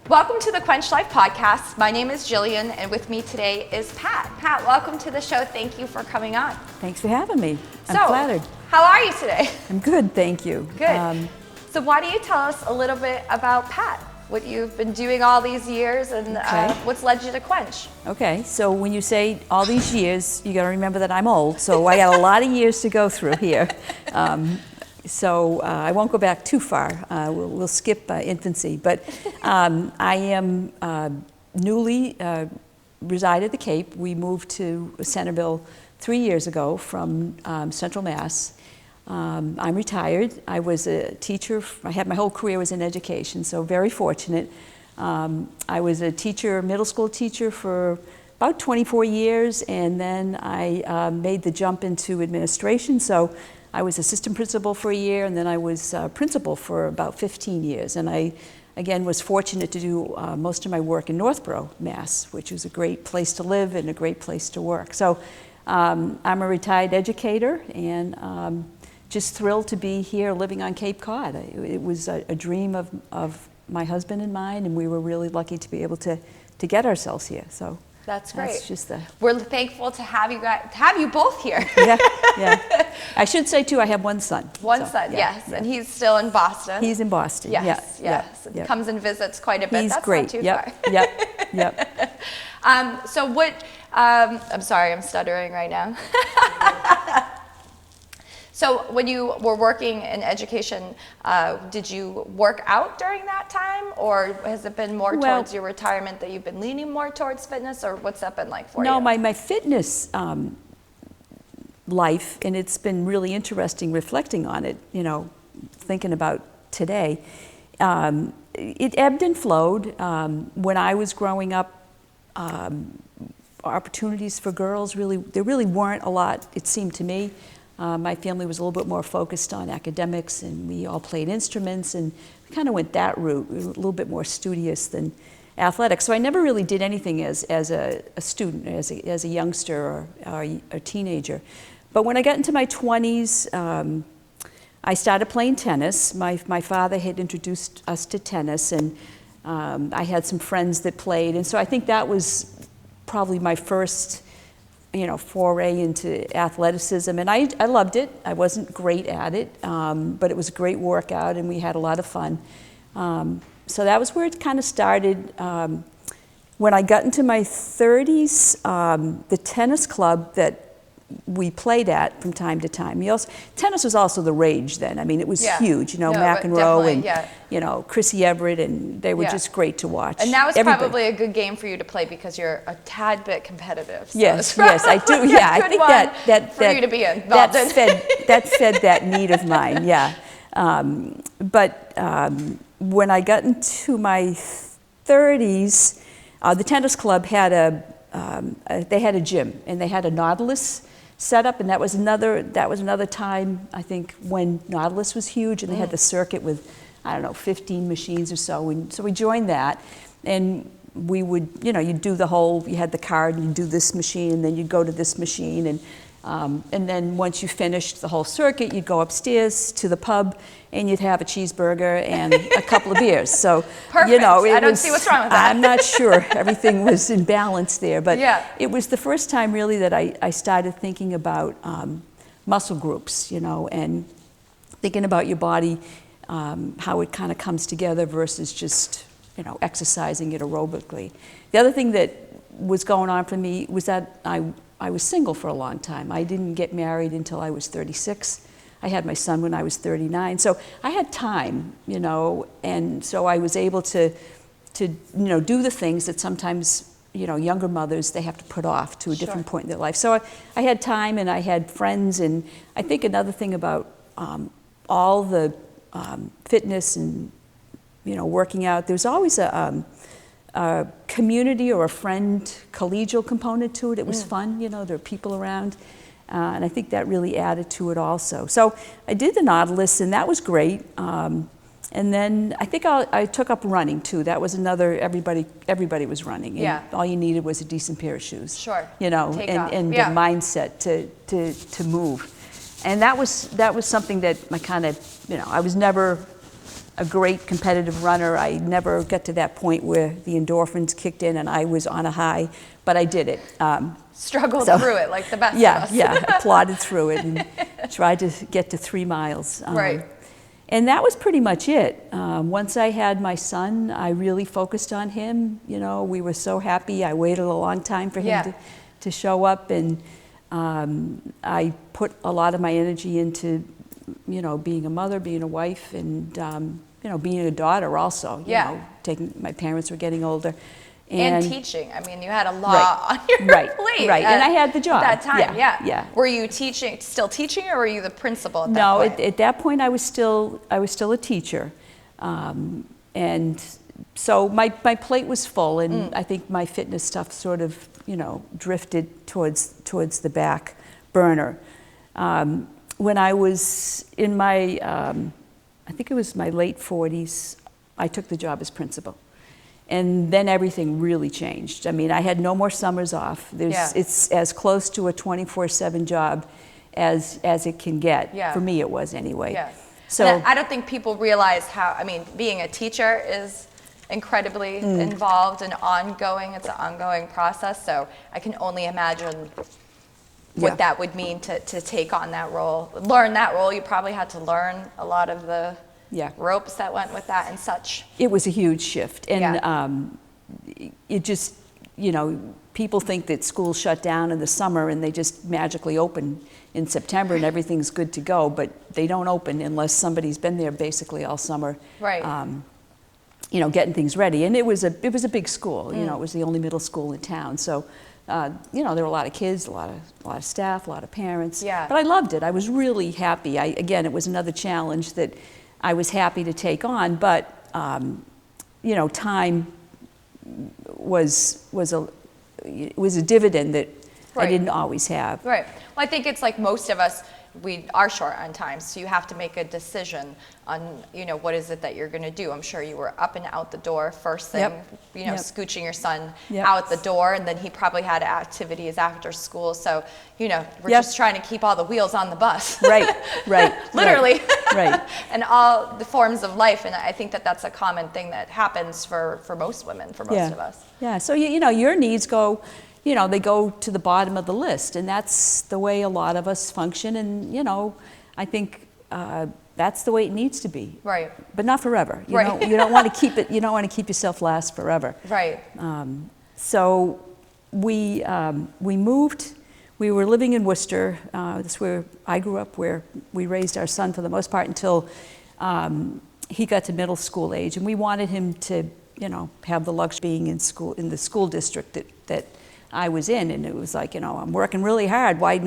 Welcome to the Quench Life podcast. My name is Jillian, and with me today is Pat. Pat, welcome to the show. Thank you for coming on. Thanks for having me. I'm flattered. How are you today? I'm good, thank you. Good. So why don't you tell us a little bit about Pat, what you've been doing all these years, and what's led you to Quench? Okay, so when you say all these years, you got to remember that I'm old, so I got a lot of years to go through here. So I won't go back too far. We'll skip infancy, but I am newly reside at the Cape. We moved to Centerville 3 years ago from Central Mass. I'm retired. I was a teacher. I had my whole career was in education, so very fortunate. I was a teacher, middle school teacher for about 24 years, and then I made the jump into administration. So I was assistant principal for a year, and then I was principal for about 15 years. And I, again, was fortunate to do most of my work in Northbrook, Mass, which was a great place to live and a great place to work. So I'm a retired educator, and just thrilled to be here living on Cape Cod. It was a dream of my husband and mine, and we were really lucky to be able to get ourselves here. So that's great. That's just we're thankful to have you both here. Yeah. I should say too, I have one son. One son, yes, and he's still in Boston. He's in Boston. Yes. Yep. Comes and visits quite a bit. He's That's great. Not too far. Yep. So what? I'm sorry, I'm stuttering right now. So when you were working in education, did you work out during that time, or has it been more towards your retirement that you've been leaning more towards fitness, or what's that been like for you? No, my fitness life, and it's been really interesting reflecting on it, thinking about today. It ebbed and flowed. When I was growing up, opportunities for girls, there really weren't a lot, it seemed to me. My family was a little bit more focused on academics, and we all played instruments, and we kind of went that route. We were a little bit more studious than athletic. So I never really did anything as a student, as a youngster or a teenager. But when I got into my 20s, I started playing tennis. My father had introduced us to tennis, and I had some friends that played. And so I think that was probably my first foray into athleticism, and I loved it. I wasn't great at it, but it was a great workout, and we had a lot of fun. So that was where it kind of started. When I got into my 30s, the tennis club that we played at from time to time. Tennis was also the rage then. I mean, it was huge. McEnroe and Chrissy Everett, and they were just great to watch. And that was probably a good game for you to play because you're a tad bit competitive. So yes, I do. Yeah, I think that for you to be involved in. that fed that need of mine. Yeah, but when I got into my 30s, the tennis club had a gym, and they had a Nautilus set up, and that was another time, I think, when Nautilus was huge, and they had the circuit with 15 machines or so, and so we joined that, and we would, you'd do you had the card, and you'd do this machine, and then you'd go to this machine, and then once you finished the whole circuit, you'd go upstairs to the pub, and you'd have a cheeseburger and a couple of beers. So, perfect. I don't see what's wrong with that. I'm not sure everything was in balance there, but it was the first time really that I started thinking about muscle groups, and thinking about your body, how it kind of comes together versus just, exercising it aerobically. The other thing that was going on for me was that I was single for a long time. I didn't get married until I was 36. I had my son when I was 39. So I had time, and so I was able to do the things that sometimes, younger mothers, they have to put off to a different point in their life. So I had time, and I had friends, and I think another thing about all the fitness and, working out, there's always a community or a friend collegial component to it. It was fun, there are people around. And I think that really added to it also. So I did the Nautilus, and that was great. And then I think I took up running too. That was another, everybody was running. And all you needed was a decent pair of shoes. Sure. And the mindset to move. And that was something that I kind of, I was never a great competitive runner. I never got to that point where the endorphins kicked in and I was on a high, but I did it. Struggled through it like the best of us. Yeah, I plodded through it and tried to get to 3 miles. Right. And that was pretty much it. Once I had my son, I really focused on him. You know, we were so happy. I waited a long time for him to show up, and I put a lot of my energy into, you know, being a mother, being a wife, and you know, being a daughter also. You know, my parents were getting older. And teaching. I mean, you had a lot on your plate. Right, and I had the job. At that time, yeah. Were you still teaching, or were you the principal at that No, point? at that point I was still a teacher. And so my plate was full, and I think my fitness stuff sort of, you know, drifted towards the back burner. When I was in my, I think it was my late 40s, I took the job as principal. And then everything really changed. I mean, I had no more summers off. It's as close to a 24/7 job as it can get. For me, it was anyway. So I don't think people realize how, I mean, being a teacher is incredibly involved and ongoing. It's an ongoing process. So I can only imagine what that would mean to take on that role. Learn that role. You probably had to learn a lot of the ropes that went with that and such. It was a huge shift. And it just, you know, people think that schools shut down in the summer and they just magically open in September and everything's good to go, but they don't open unless somebody's been there basically all summer. You know, getting things ready. And it was a big school. You know, it was the only middle school in town. So, you know, there were a lot of kids, a lot of staff, a lot of parents. But I loved it. I was really happy. Again, it was another challenge that I was happy to take on, but you know, time was a dividend that I didn't always have. Well, I think it's like most of us, we are short on time, so you have to make a decision on, you know, what is it that you're going to do. I'm sure you were up and out the door first thing, you know, scooching your son out the door, and then he probably had activities after school. So, you know, we're just trying to keep all the wheels on the bus. Literally. And all the forms of life. And I think that that's a common thing that happens for most women, for most of us. So, you know, your needs go, you know, they go to the bottom of the list, and that's the way a lot of us function. And, you know, I think that's the way it needs to be. But not forever. You don't want to keep it. You don't want to keep yourself last forever. So we moved. We were living in Worcester. That's where I grew up, where we raised our son for the most part until he got to middle school age, and we wanted him to, you know, have the luxury of being in school in the school district that I was in. And it was like, you know, I'm working really hard. Why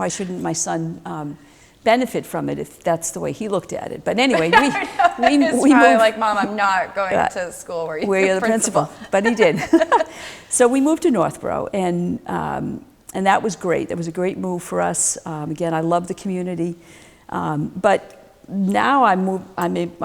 shouldn't my son benefit from it if that's the way he looked at it? But anyway, we moved. Like, Mom, I'm not going to school where you're the principal. But he did. So we moved to Northbrook, and that was great. That was a great move for us. Again, I love the community, but now I'm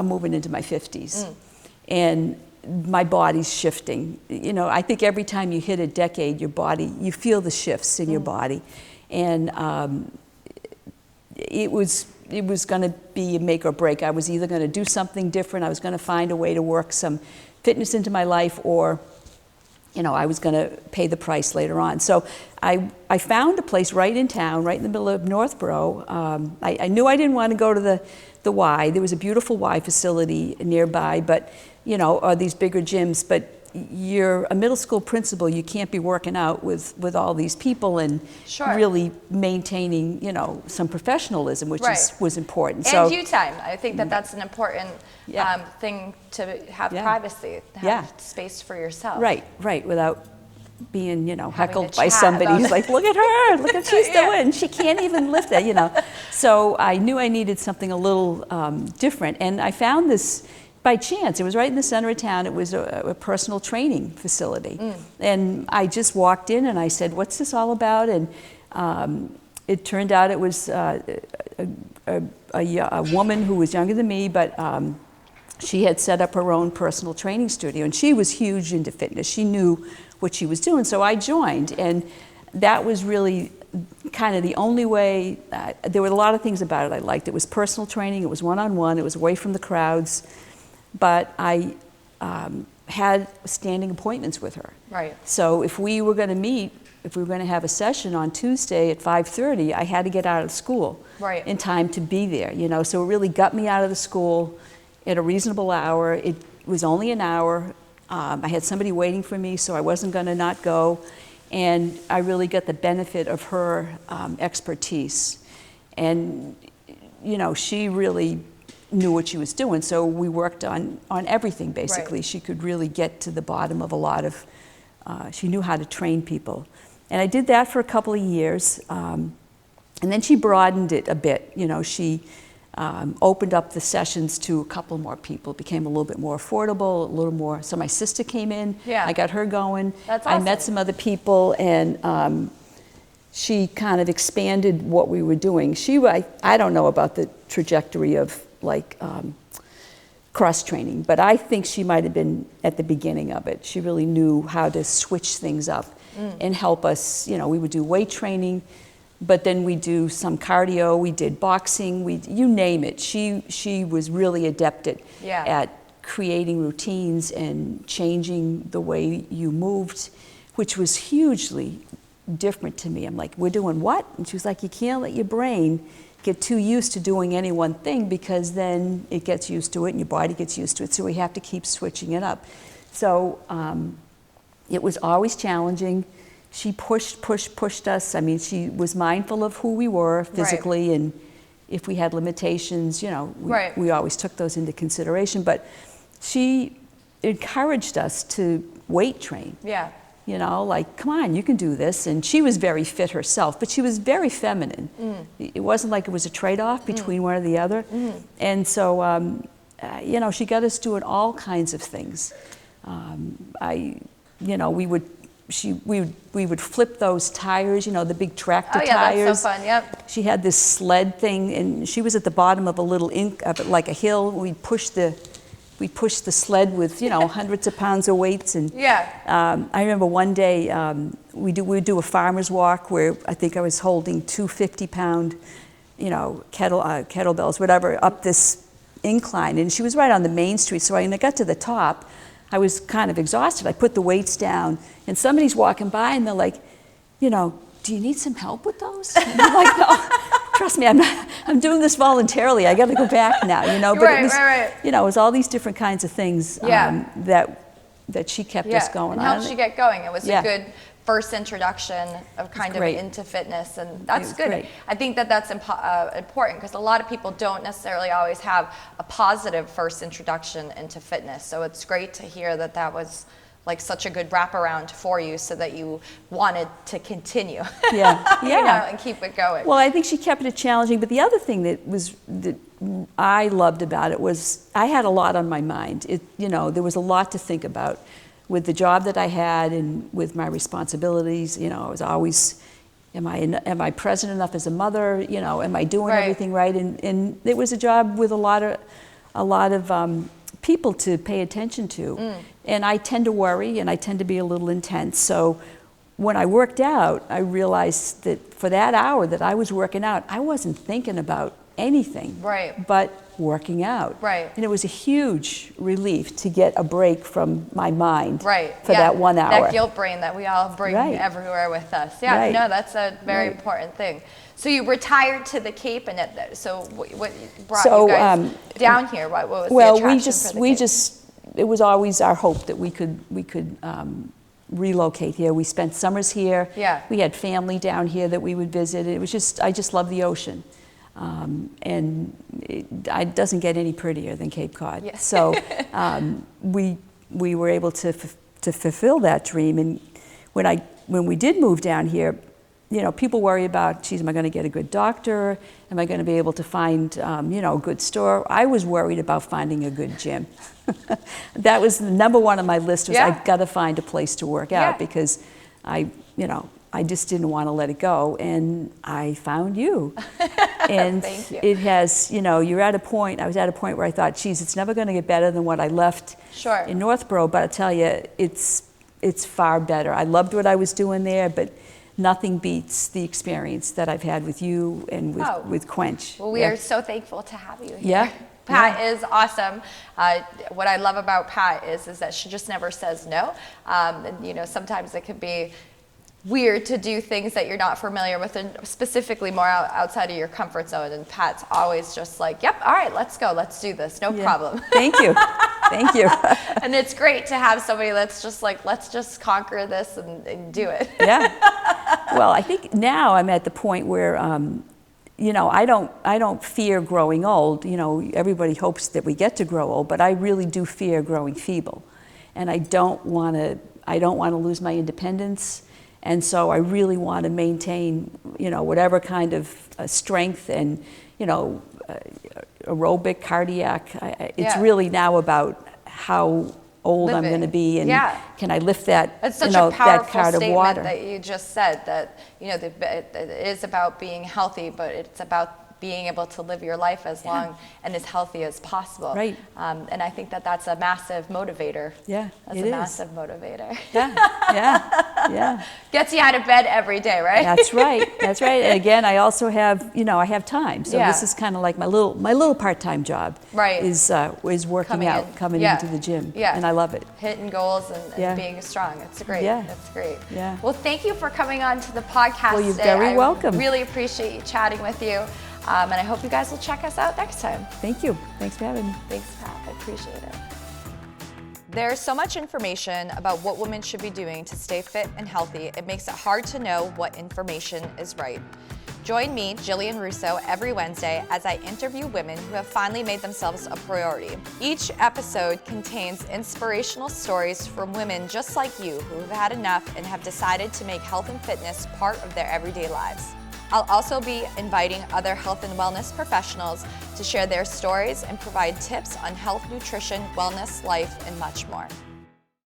moving into my 50s, and my body's shifting. You know, I think every time you hit a decade, your body, you feel the shifts in your body, and it was going to be a make or break. I was either going to do something different, I was going to find a way to work some fitness into my life, or, you know, I was going to pay the price later on. So I found a place right in town, right in the middle of Northbrook. I knew I didn't want to go to the Y. There was a beautiful Y facility nearby, but, you know, or these bigger gyms, but you're a middle school principal, you can't be working out with all these people and really maintaining, you know, some professionalism, which was important. And you time. I think that that's an important thing to have privacy, have space for yourself. Without being, you know, heckled by somebody who's like, look at her, look what she's doing. She can't even lift it, you know. So I knew I needed something a little different, and I found this by chance. It was right in the center of town. It was a personal training facility. And I just walked in and I said, what's this all about? And it turned out it was a woman who was younger than me, but she had set up her own personal training studio, and she was huge into fitness. She knew what she was doing, so I joined, and that was really kind of the only way. There were a lot of things about it I liked. It was personal training, it was one-on-one, it was away from the crowds. but I had standing appointments with her. Right. So if we were going to meet, if we were going to have a session on Tuesday at 5:30, I had to get out of school in time to be there, you know. So it really got me out of the school at a reasonable hour. It was only an hour. I had somebody waiting for me, so I wasn't going to not go. And I really got the benefit of her expertise. And, you know, she really knew what she was doing, so we worked on everything, basically. She could really get to the bottom of a lot of, she knew how to train people. And I did that for a couple of years, and then she broadened it a bit. You know, she opened up the sessions to a couple more people. It became a little bit more affordable, a little more, so my sister came in, I got her going. That's awesome. I met some other people, and she kind of expanded what we were doing. I don't know about the trajectory of like cross-training, but I think she might have been at the beginning of it. She really knew how to switch things up and help us. You know, we would do weight training, but then we do some cardio, we did boxing, you name it. She was really adept at creating routines and changing the way you moved, which was hugely different to me. I'm like, we're doing what? And she was like, you can't let your brain get too used to doing any one thing, because then it gets used to it and your body gets used to it, so we have to keep switching it up. So it was always challenging. She pushed us. I mean, she was mindful of who we were physically, and if we had limitations, you know, we always took those into consideration. But she encouraged us to weight train. You know, like, come on, you can do this. And she was very fit herself, but she was very feminine. It wasn't like it was a trade-off between one or the other. And so, you know, she got us doing all kinds of things. You know, we would flip those tires, you know, the big tractor tires. That's so fun, yep. She had this sled thing, and she was at the bottom of a little, like a hill. We'd push the sled with, you know, hundreds of pounds of weights. And I remember one day we would do a farmer's walk where I think I was holding 250-pound, you know, kettlebells, whatever, up this incline. And she was right on the main street. So when I got to the top, I was kind of exhausted. I put the weights down, and somebody's walking by, and they're like, you know, do you need some help with those? And I'm like, no. Trust me, I'm doing this voluntarily. I got to go back now, you know. But it was, you know, it was all these different kinds of things that she kept us going on. And helped you get going. It was a good first introduction of kind of into fitness, and that's good. Great. I think that's important, because a lot of people don't necessarily always have a positive first introduction into fitness. So it's great to hear that was like such a good wraparound for you, so that you wanted to continue. You know, and keep it going. Well, I think she kept it challenging, but the other thing that I loved about it was I had a lot on my mind. You know, there was a lot to think about with the job that I had and with my responsibilities. You know, I was always, am I present enough as a mother? You know, am I doing everything right? And it was a job with a lot of people to pay attention to. And I tend to worry, and I tend to be a little intense. So when I worked out, I realized that for that hour that I was working out, I wasn't thinking about anything but working out. And it was a huge relief to get a break from my mind for that 1 hour. That guilt brain that we all bring everywhere with us. No, that's a very important thing. So you retired to the Cape, and so what brought you guys down here? What was the attraction for the Cape? It was always our hope that we could relocate here. We spent summers here. We had family down here that we would visit. It was just, I just love the ocean. And it doesn't get any prettier than Cape Cod. So we were able to fulfill that dream. And when we did move down here, you know, people worry about, geez, am I going to get a good doctor? Am I going to be able to find, you know, a good store? I was worried about finding a good gym. That was the number one on my list, was I've got to find a place to work out, because I just didn't want to let it go. And I found you. And Thank you. It has, you know, I was at a point where I thought, geez, it's never going to get better than what I left in Northbrook. But I tell you, it's far better. I loved what I was doing there, but nothing beats the experience that I've had with you and with Quench. Well, we are so thankful to have you here. Pat is awesome. What I love about Pat is that she just never says no. And, you know, sometimes it could be weird to do things that you're not familiar with, and specifically more outside of your comfort zone. And Pat's always just like, yep, all right, let's go, let's do this, no problem. Thank you. Thank you. And it's great to have somebody that's just like, let's just conquer this and do it. Yeah. Well, I think now I'm at the point where, you know, I don't fear growing old. You know, everybody hopes that we get to grow old, but I really do fear growing feeble. And I don't want to lose my independence. And so I really want to maintain, you know, whatever kind of strength and, you know, aerobic, cardiac. It's really now about how old I'm going to be, and can I lift that, it's such you know, a powerful that cart of statement water. that you just said, that, you know, it is about being healthy, but it's about being able to live your life as long and as healthy as possible. Right. And I think that that's a massive motivator. Yeah, that's a massive motivator. Yeah, yeah, yeah. Gets you out of bed every day, right? That's right. That's right. And again, I also have, you know, I have time. So this is kind of like my little part-time job. Right. Is working coming into the gym. Yeah. And I love it. Hitting goals and being strong. It's great. Yeah. It's great. Yeah. Well, thank you for coming on to the podcast. Well, you're today. very welcome. I really appreciate chatting with you. And I hope you guys will check us out next time. Thank you. Thanks for having me. Thanks, Pat. I appreciate it. There's so much information about what women should be doing to stay fit and healthy, it makes it hard to know what information is right. Join me, Jillian Russo, every Wednesday as I interview women who have finally made themselves a priority. Each episode contains inspirational stories from women just like you who have had enough and have decided to make health and fitness part of their everyday lives. I'll also be inviting other health and wellness professionals to share their stories and provide tips on health, nutrition, wellness, life, and much more.